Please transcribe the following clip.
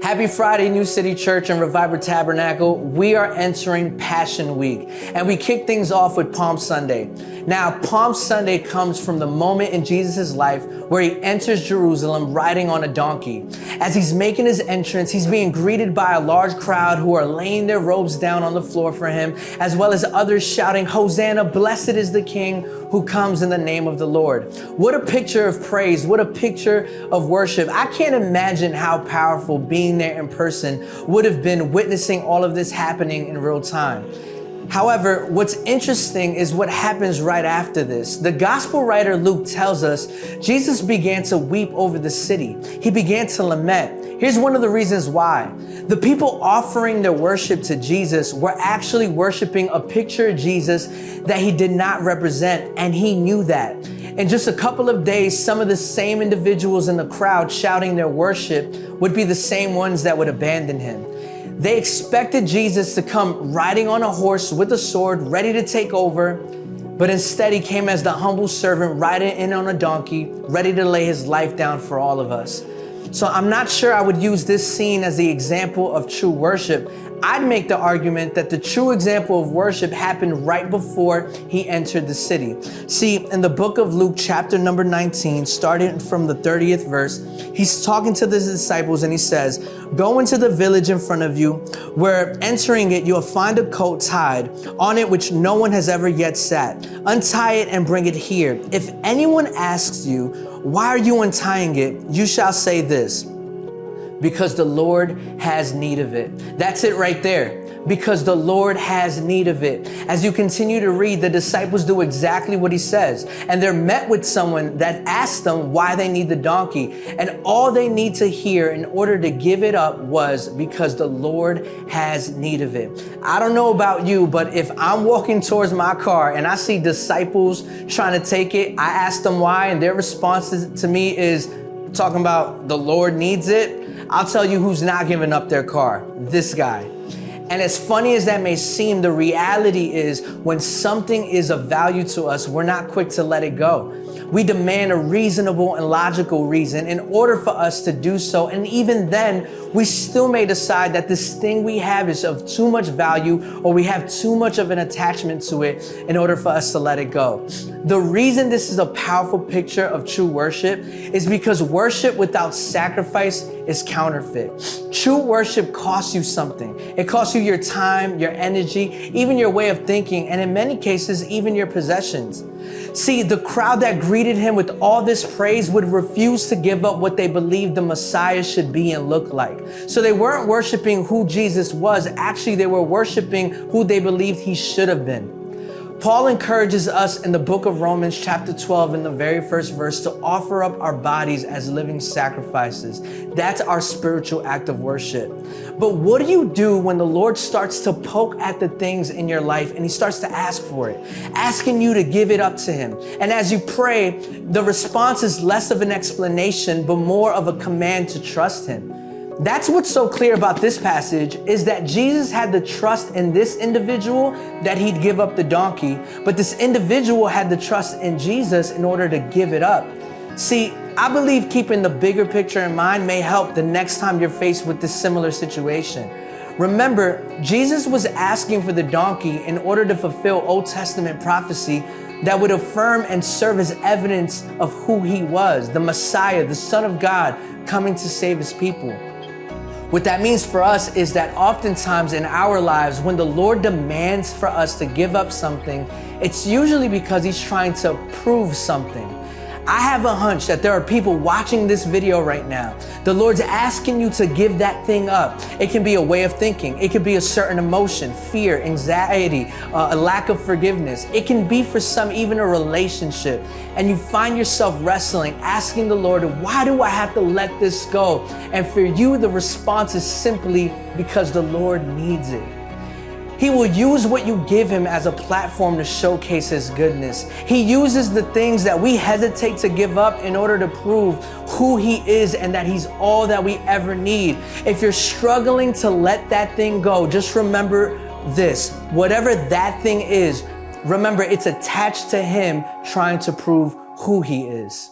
Happy Friday, New City Church and Reviver Tabernacle. We are entering Passion Week, and we kick things off with Palm Sunday. Now, Palm Sunday comes from the moment in Jesus' life where he enters Jerusalem riding on a donkey. As he's making his entrance, he's being greeted by a large crowd who are laying their robes down on the floor for him, as well as others shouting, "Hosanna, blessed is the King who comes in the name of the Lord." What a picture of praise. What a picture of worship. I can't imagine how powerful being there in person would have been, witnessing all of this happening in real time. However, what's interesting is what happens right after this. The gospel writer Luke tells us Jesus began to weep over the city. He began to lament. Here's one of the reasons why. The people offering their worship to Jesus were actually worshiping a picture of Jesus that he did not represent, and he knew that. In just a couple of days, some of the same individuals in the crowd shouting their worship would be the same ones that would abandon him. They expected Jesus to come riding on a horse with a sword, ready to take over, but instead he came as the humble servant riding in on a donkey, ready to lay his life down for all of us. So I'm not sure I would use this scene as the example of true worship. I'd make the argument that the true example of worship happened right before he entered the city. See, in the book of Luke, chapter number 19, starting from the 30th verse, he's talking to his disciples and he says, "Go into the village in front of you, where entering it, you'll find a coat tied on it which no one has ever yet sat. Untie it and bring it here. If anyone asks you, 'Why are you untying it?' you shall say this, 'Because the Lord has need of it.'" That's it right there. Because the Lord has need of it. As you continue to read, the disciples do exactly what he says. And they're met with someone that asks them why they need the donkey. And all they need to hear in order to give it up was, "Because the Lord has need of it." I don't know about you, but if I'm walking towards my car and I see disciples trying to take it, I ask them why, and their response to me is talking about the Lord needs it. I'll tell you who's not giving up their car. This guy. And as funny as that may seem, the reality is when something is of value to us, we're not quick to let it go. We demand a reasonable and logical reason in order for us to do so. And even then, we still may decide that this thing we have is of too much value, or we have too much of an attachment to it in order for us to let it go. The reason this is a powerful picture of true worship is because worship without sacrifice is counterfeit. True worship costs you something. It costs you your time, your energy, even your way of thinking, and in many cases, even your possessions. See, the crowd that greeted him with all this praise would refuse to give up what they believed the Messiah should be and look like. So they weren't worshiping who Jesus was. Actually, they were worshiping who they believed he should have been. Paul encourages us in the book of Romans chapter 12 in the very first verse to offer up our bodies as living sacrifices. That's our spiritual act of worship. But what do you do when the Lord starts to poke at the things in your life and he starts to ask for it, asking you to give it up to him? And as you pray, the response is less of an explanation, but more of a command to trust him. That's what's so clear about this passage, is that Jesus had the trust in this individual that he'd give up the donkey, but this individual had the trust in Jesus in order to give it up. See, I believe keeping the bigger picture in mind may help the next time you're faced with this similar situation. Remember, Jesus was asking for the donkey in order to fulfill Old Testament prophecy that would affirm and serve as evidence of who he was, the Messiah, the Son of God, coming to save his people. What that means for us is that oftentimes in our lives, when the Lord demands for us to give up something, it's usually because he's trying to prove something. I have a hunch that there are people watching this video right now. The Lord's asking you to give that thing up. It can be a way of thinking. It could be a certain emotion, fear, anxiety, a lack of forgiveness. It can be for some even a relationship. And you find yourself wrestling, asking the Lord, why do I have to let this go? And for you, the response is simply because the Lord needs it. He will use what you give him as a platform to showcase his goodness. He uses the things that we hesitate to give up in order to prove who he is and that he's all that we ever need. If you're struggling to let that thing go, just remember this. Whatever that thing is, remember it's attached to him trying to prove who he is.